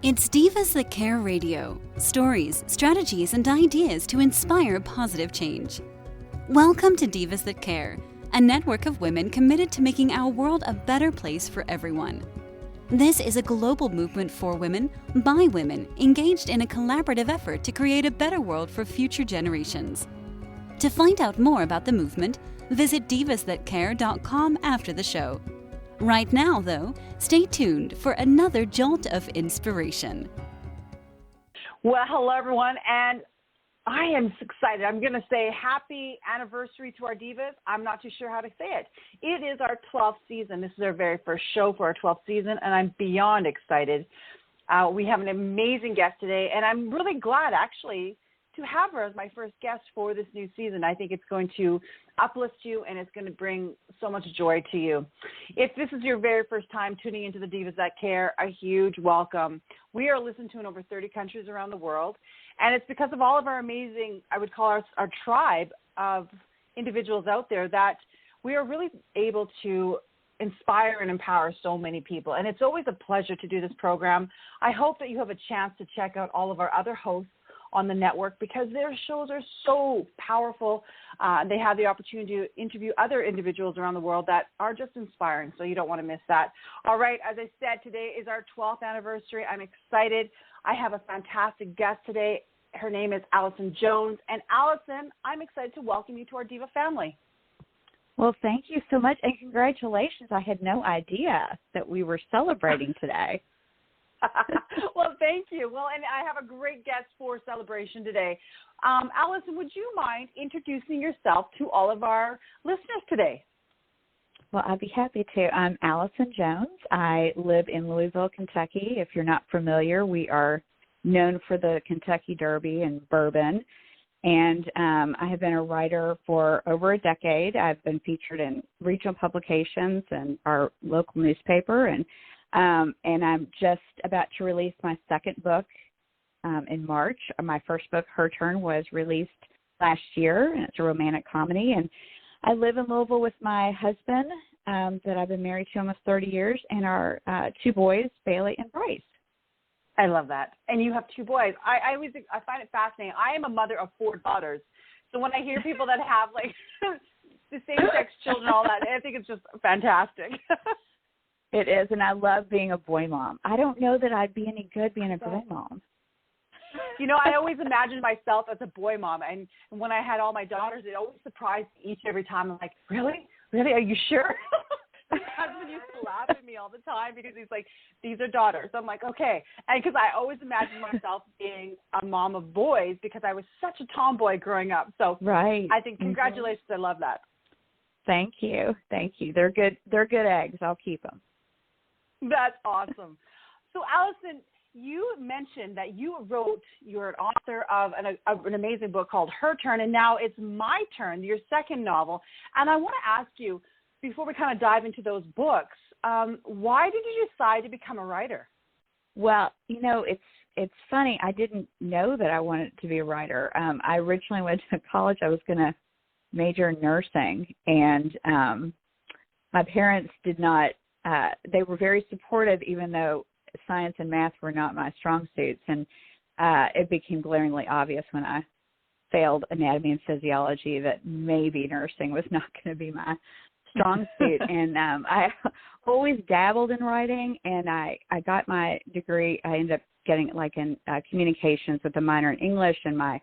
It's Divas That Care Radio. Stories, strategies, and ideas to inspire positive change. Welcome to Divas That Care, a network of women committed to making our world a better place for everyone. This is a global movement for women, by women, engaged in a collaborative effort to create a better world for future generations. To find out more about the movement, visit divasthatcare.com after the show. Right now, though, stay tuned for another jolt of inspiration. Well, hello, everyone, and I am excited. I'm going to say happy anniversary to our divas. I'm not too sure how to say it. It is our 12th season. This is our very first show for our 12th season, and I'm beyond excited. We have an amazing guest today, and I'm really glad, actually, to have her as my first guest for this new season. I think it's going to uplift you, and it's going to bring so much joy to you. If this is your very first time tuning into the Divas That Care, a huge welcome. We are listened to in over 30 countries around the world, and it's because of all of our amazing, I would call our tribe of individuals out there that we are really able to inspire and empower so many people. And it's always a pleasure to do this program. I hope that you have a chance to check out all of our other hosts on the network because their shows are so powerful. They have the opportunity to interview other individuals around the world that are just inspiring, so you don't want to miss that. All right, as I said, today is our 12th anniversary. I'm excited. I have a fantastic guest today. Her name is Allison Jones. And Allison, I'm excited to welcome you to our Diva family. Well, thank you so much, and congratulations. I had no idea that we were celebrating today. Well, thank you. Well, and I have a great guest for celebration today. Allison, would you mind introducing yourself to all of our listeners today? Well, I'd be happy to. I'm Allison Jones. I live in Louisville, Kentucky. If you're not familiar, we are known for the Kentucky Derby and bourbon. And I have been a writer for over a decade. I've been featured in regional publications and our local newspaper, and I'm just about to release my second book in March. My first book, Her Turn, was released last year, and it's a romantic comedy. And I live in Louisville with my husband that I've been married to almost 30 years, and our two boys, Bailey and Bryce. I love that. And you have two boys. I find it fascinating. I am a mother of 4 daughters. So when I hear people that have, like, the same-sex children and all that, I think it's just fantastic. It is, and I love being a boy mom. I don't know that I'd be any good being a girl mom. You know, I always imagined myself as a boy mom, and when I had all my daughters, it always surprised me each and every time. I'm like, really? Really? Are you sure? My husband used to laugh at me all the time because he's like, these are daughters. I'm like, okay. And because I always imagined myself being a mom of boys because I was such a tomboy growing up. So right. I think congratulations. Mm-hmm. I love that. Thank you. Thank you. They're good eggs. I'll keep them. That's awesome. So, Allison, you mentioned that you're an author of an amazing book called Her Turn, and now it's My Turn, your second novel. And I want to ask you, before we kind of dive into those books, why did you decide to become a writer? Well, you know, it's funny. I didn't know that I wanted to be a writer. I originally went to college. I was going to major in nursing, and my parents did not. They were very supportive, even though science and math were not my strong suits. And it became glaringly obvious when I failed anatomy and physiology that maybe nursing was not going to be my strong suit. And I always dabbled in writing, and I got my degree. I ended up getting it like in communications with a minor in English, and my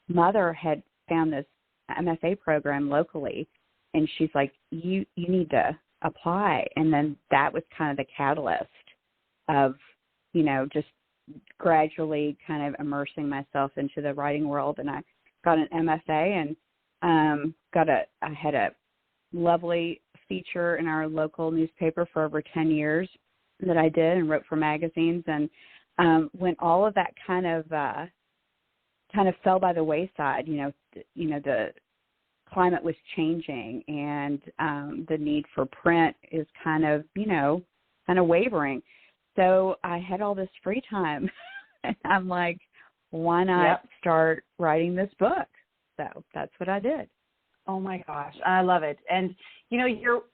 mother had found this MFA program locally, and she's like, you need to apply. And then that was kind of the catalyst of, you know, just gradually kind of immersing myself into the writing world. And I got an MFA and I had a lovely feature in our local newspaper for over 10 years that I did and wrote for magazines. And when all of that kind of fell by the wayside, the climate was changing, and the need for print is kind of wavering. So I had all this free time, and I'm like, why not start writing this book? So that's what I did. Oh my gosh, I love it. And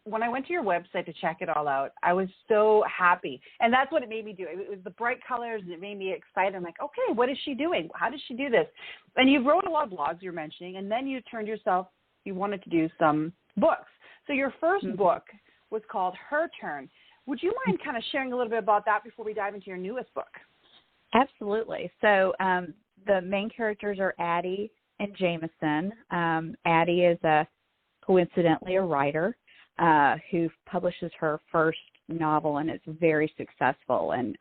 when I went to your website to check it all out, I was so happy. And that's what it made me do. It was the bright colors, and it made me excited. I'm like, okay, what is she doing? How does she do this? And you wrote a lot of blogs you're mentioning, and then you wanted to do some books. So your first book was called Her Turn. Would you mind kind of sharing a little bit about that before we dive into your newest book? Absolutely. So the main characters are Addie and Jameson. Addie is coincidentally a writer who publishes her first novel, and it's very successful. And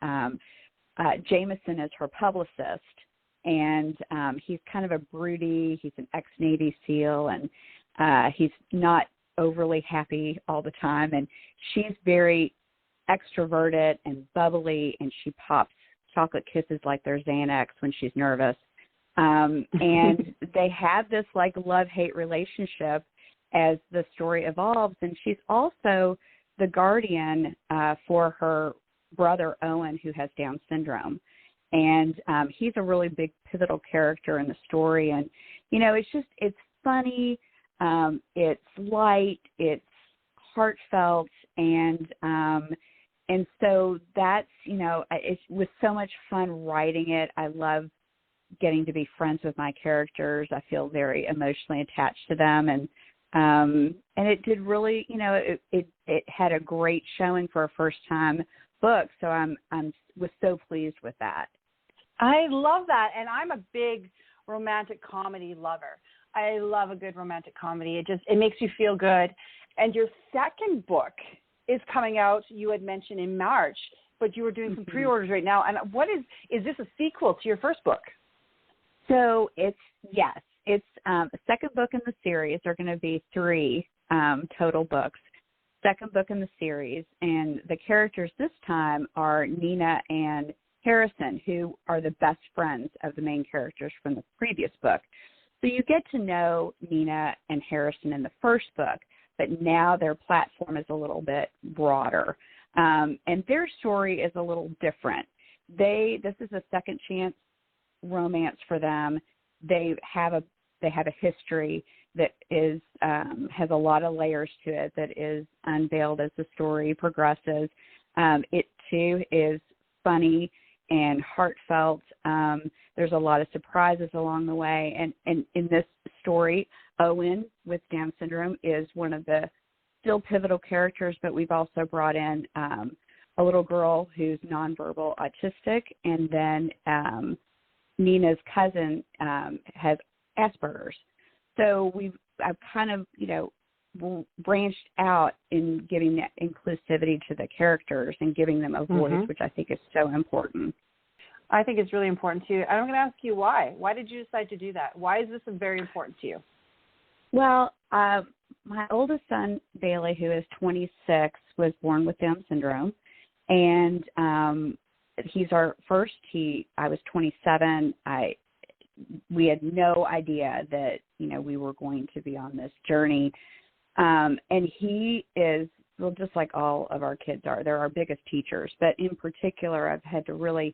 Jameson is her publicist, and he's kind of a broody. He's an ex-Navy SEAL, and he's not overly happy all the time. And she's very extroverted and bubbly, and she pops chocolate kisses like they're Xanax when she's nervous. And they have this like love-hate relationship as the story evolves. And she's also the guardian for her brother, Owen, who has Down syndrome. And he's a really big pivotal character in the story. And, it's funny. It's light. It's heartfelt. And so that's, it was so much fun writing it. I love getting to be friends with my characters. I feel very emotionally attached to them. And it did really, it had a great showing for a first time book. So was so pleased with that. I love that. And I'm a big romantic comedy lover. I love a good romantic comedy. It makes you feel good. And your second book is coming out, you had mentioned, in March, but you were doing some pre-orders right now. And is this a sequel to your first book? So it's a second book in the series. There are going to be 3 total books. Second book in the series, and the characters this time are Nina and Harrison, who are the best friends of the main characters from the previous book. So you get to know Nina and Harrison in the first book, but now their platform is a little bit broader, and their story is a little different. This is a second chance romance for them. They have a history that is has a lot of layers to it that is unveiled as the story progresses. It too is funny and heartfelt. There's a lot of surprises along the way, and in this story, Owen with Down syndrome is one of the still pivotal characters, but we've also brought in a little girl who's nonverbal autistic, and then Nina's cousin has Asperger's. So I've kind of, branched out in giving that inclusivity to the characters and giving them a voice, which I think is so important. I think it's really important too. I'm going to ask you why. Why did you decide to do that? Why is this very important to you? Well, my oldest son, Bailey, who is 26, was born with Down syndrome. And he's our first. I was 27. We had no idea that, we were going to be on this journey. And he is, well, just like all of our kids are. They're our biggest teachers. But in particular, I've had to really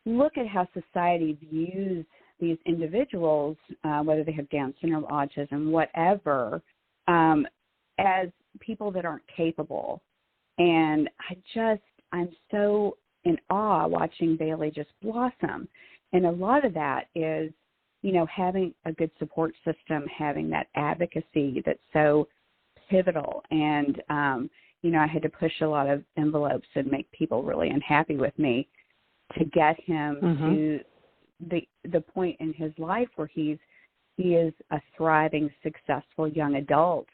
look at how society views these individuals, whether they have Down syndrome, autism, whatever, as people that aren't capable. And I'm so in awe watching Bailey just blossom. And a lot of that is, having a good support system, having that advocacy that's so pivotal. And, I had to push a lot of envelopes and make people really unhappy with me to get him to the point in his life where he is a thriving, successful young adult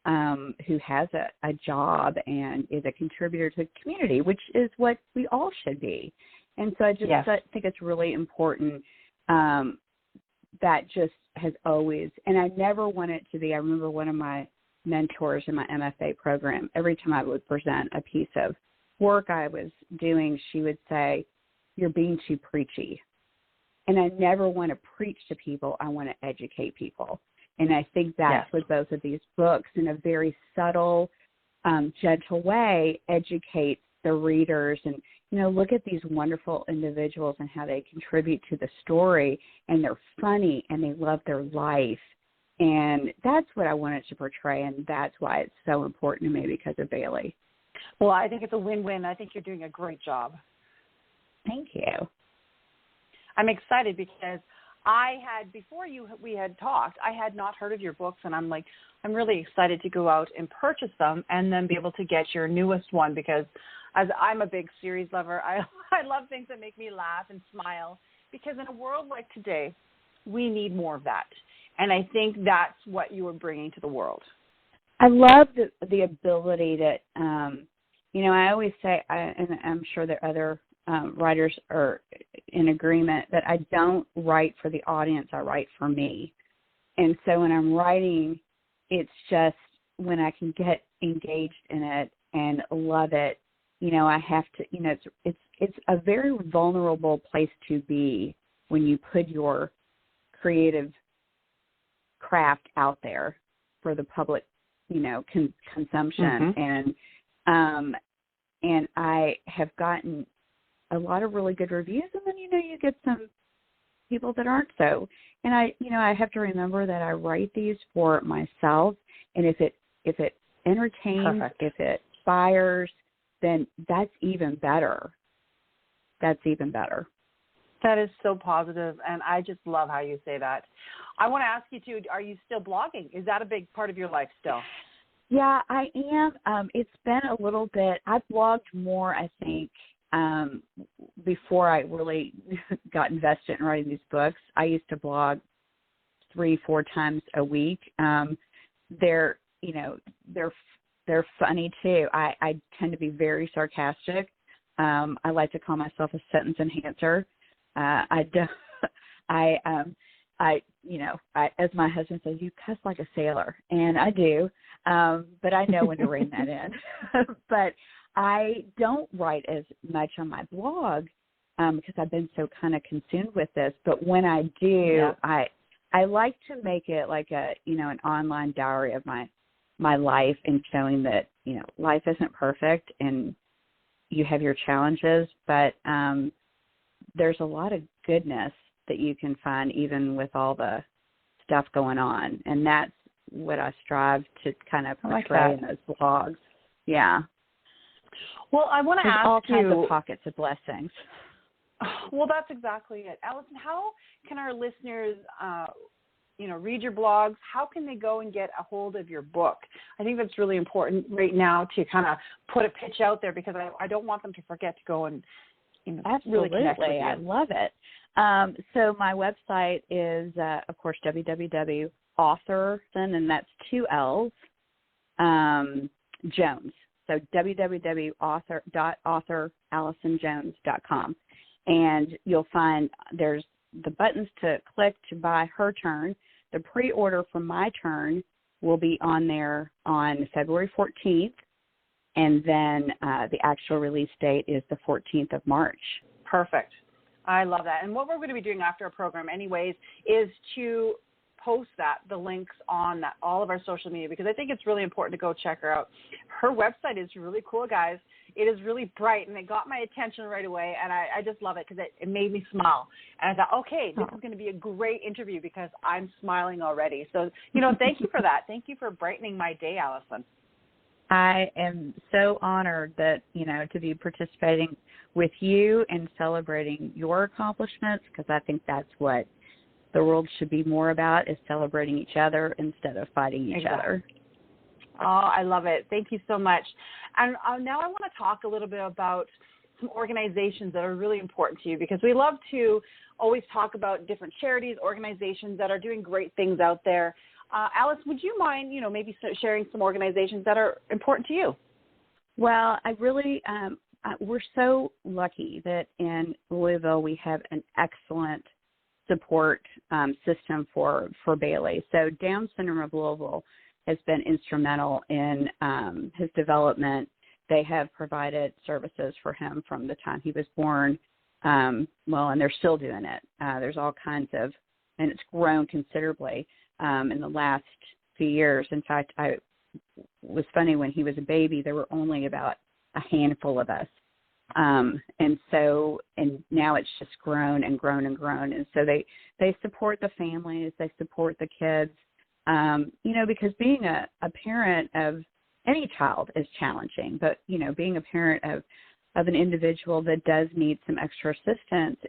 who has a job and is a contributor to the community, which is what we all should be. And so I just think it's really important. That just has always, and I never want it to be, I remember one of my mentors in my MFA program, every time I would present a piece of work I was doing, she would say, "You're being too preachy." And I never want to preach to people. I want to educate people. And I think that's what both of these books, in a very subtle, gentle way, educates the readers. And, look at these wonderful individuals and how they contribute to the story. And they're funny and they love their life. And that's what I wanted to portray, and that's why it's so important to me because of Bailey. Well, I think it's a win-win. I think you're doing a great job. Thank you. I'm excited because before we had talked, I had not heard of your books, and I'm really excited to go out and purchase them and then be able to get your newest one because as I'm a big series lover, I love things that make me laugh and smile because in a world like today, we need more of that. And I think that's what you are bringing to the world. I love the ability that, I always say, and I'm sure that other writers are in agreement, that I don't write for the audience, I write for me. And so when I'm writing, it's just when I can get engaged in it and love it, I have to, it's a very vulnerable place to be when you put your creative craft out there for the public, consumption. Mm-hmm. And I have gotten a lot of really good reviews, and then, you get some people that aren't so. And I have to remember that I write these for myself, and if it entertains, Perfect. if it inspires, then that's even better. That's even better. That is so positive, and I just love how you say that. I want to ask you, too, are you still blogging? Is that a big part of your life still? Yeah, I am. It's been a little bit. I've blogged more, I think, before I really got invested in writing these books. I used to blog 3-4 times a week. They're funny, too. I tend to be very sarcastic. I like to call myself a sentence enhancer. As my husband says, you cuss like a sailor, and I do, but I know when to rein that in. But I don't write as much on my blog because I've been so kind of consumed with this. But when I do, yeah. I like to make it like an online diary of my life and showing that, life isn't perfect and you have your challenges, but there's a lot of goodness that you can find even with all the stuff going on. And that's what I strive to kind of portray in those blogs. Yeah. Well, I want to ask all you. kinds of pockets of blessings. Well, that's exactly it. Allison, how can our listeners, read your blogs? How can they go and get a hold of your book? I think that's really important right now to kind of put a pitch out there because I don't want them to forget to go and Absolutely. really connect with you. I love it. So my website is, of course, www.author, and that's 2 L's, Jones. So www.author.AllisonJones.com. And you'll find there's the buttons to click to buy Her Turn. The pre-order for My Turn will be on there on February 14th. And then the actual release date is the 14th of March. Perfect. I love that. And what we're going to be doing after our program anyways is to post the links on all of our social media because I think it's really important to go check her out. Her website is really cool, guys. It is really bright, and it got my attention right away, and I just love it because it made me smile. And I thought, okay, this is going to be a great interview because I'm smiling already. So, thank you for that. Thank you for brightening my day, Allison. I am so honored that, to be participating with you and celebrating your accomplishments because I think that's what the world should be more about is celebrating each other instead of fighting each other. Oh, I love it. Thank you so much. And now I want to talk a little bit about some organizations that are really important to you because we love to always talk about different charities, organizations that are doing great things out there. Alice, would you mind, maybe sharing some organizations that are important to you? Well, I really, we're so lucky that in Louisville we have an excellent support system for Bailey. So Down Syndrome of Louisville has been instrumental in his development. They have provided services for him from the time he was born. And they're still doing it. There's all kinds of, and it's grown considerably in the last few years. In fact, it was funny when he was a baby, there were only about a handful of us. And now it's just grown and grown and grown. And so they support the families, they support the kids. Because being a parent of any child is challenging, but, being a parent of an individual that does need some extra assistance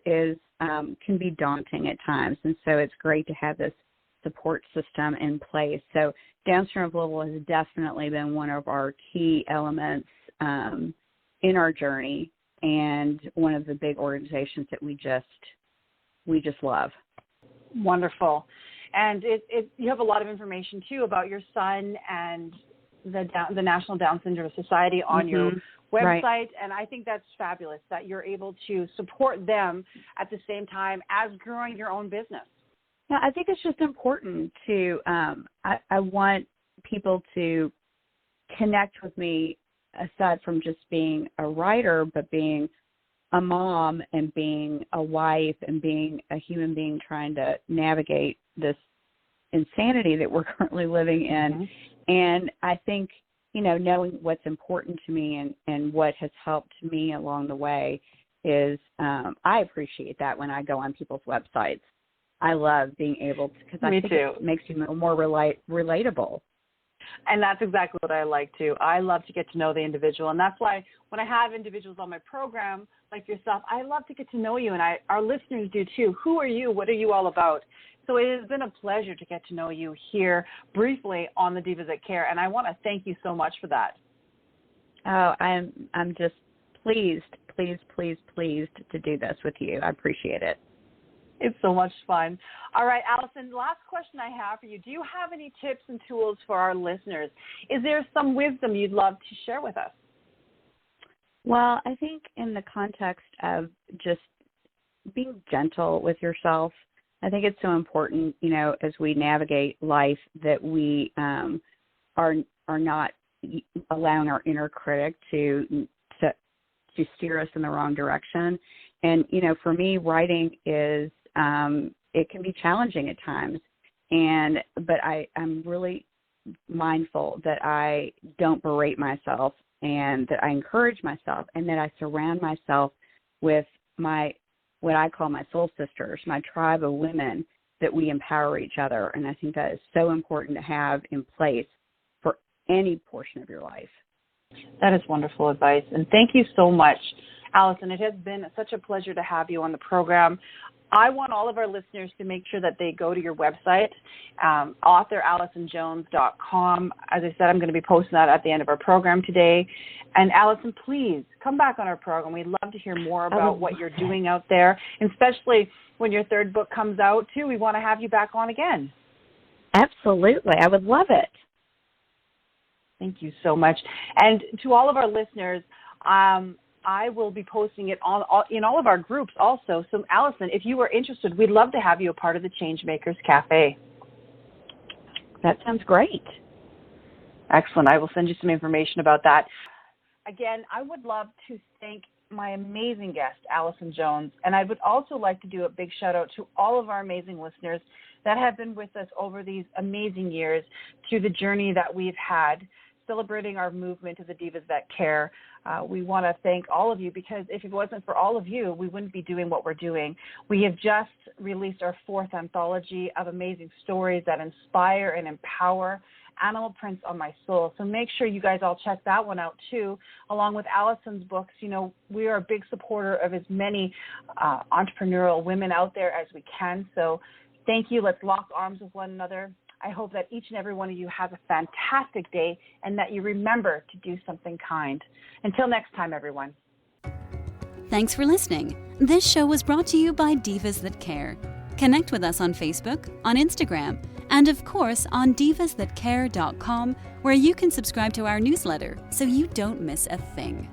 can be daunting at times. And so it's great to have this support system in place. So Down Syndrome Global has definitely been one of our key elements in our journey, and one of the big organizations that we just love. Wonderful. And you have a lot of information, too, about your son and the National Down Syndrome Society on your website. Right. And I think that's fabulous that you're able to support them at the same time as growing your own business. Yeah, I think it's just important to, I want people to connect with me aside from just being a writer, but being a mom and being a wife and being a human being trying to navigate this insanity that we're currently living in. And I think, knowing what's important to me and what has helped me along the way is I appreciate that when I go on people's websites. I love being able to, because I think it makes you more relatable. And that's exactly what I like too. I love to get to know the individual. And that's why when I have individuals on my program like yourself, I love to get to know you. And our listeners do too. Who are you? What are you all about? So it has been a pleasure to get to know you here briefly on the Divas That Care. And I want to thank you so much for that. Oh, I'm just pleased to do this with you. I appreciate it. It's so much fun. All right, Allison, last question I have for you. Do you have any tips and tools for our listeners? Is there some wisdom you'd love to share with us? Well, I think in the context of just being gentle with yourself, I think it's so important, as we navigate life, that we are not allowing our inner critic to steer us in the wrong direction. And, for me, writing is it can be challenging at times, but I'm really mindful that I don't berate myself and that I encourage myself and that I surround myself with what I call my soul sisters, my tribe of women, that we empower each other. And I think that is so important to have in place for any portion of your life. That is wonderful advice. And thank you so much, Allison. It has been such a pleasure to have you on the program. I want all of our listeners to make sure that they go to your website, authorallisonjones.com. As I said, I'm going to be posting that at the end of our program today. And Allison, please come back on our program. We'd love to hear more about what you're doing out there, and especially when your third book comes out, too. We want to have you back on again. Absolutely. I would love it. Thank you so much. And to all of our listeners, I will be posting it in all of our groups also. So, Allison, if you are interested, we'd love to have you a part of the Changemakers Cafe. That sounds great. Excellent. I will send you some information about that. Again, I would love to thank my amazing guest, Allison Jones, and I would also like to do a big shout-out to all of our amazing listeners that have been with us over these amazing years through the journey that we've had, celebrating our movement of the Divas That Care. We want to thank all of you, because if it wasn't for all of you, we wouldn't be doing what we're doing. We have just released our 4th anthology of amazing stories that inspire and empower, Animal Prints on My Soul. So make sure you guys all check that one out too, along with Allison's books. We are a big supporter of as many entrepreneurial women out there as we can. So thank you. Let's lock arms with one another. I hope that each and every one of you has a fantastic day and that you remember to do something kind. Until next time, everyone. Thanks for listening. This show was brought to you by Divas That Care. Connect with us on Facebook, on Instagram, and of course on divasthatcare.com, where you can subscribe to our newsletter so you don't miss a thing.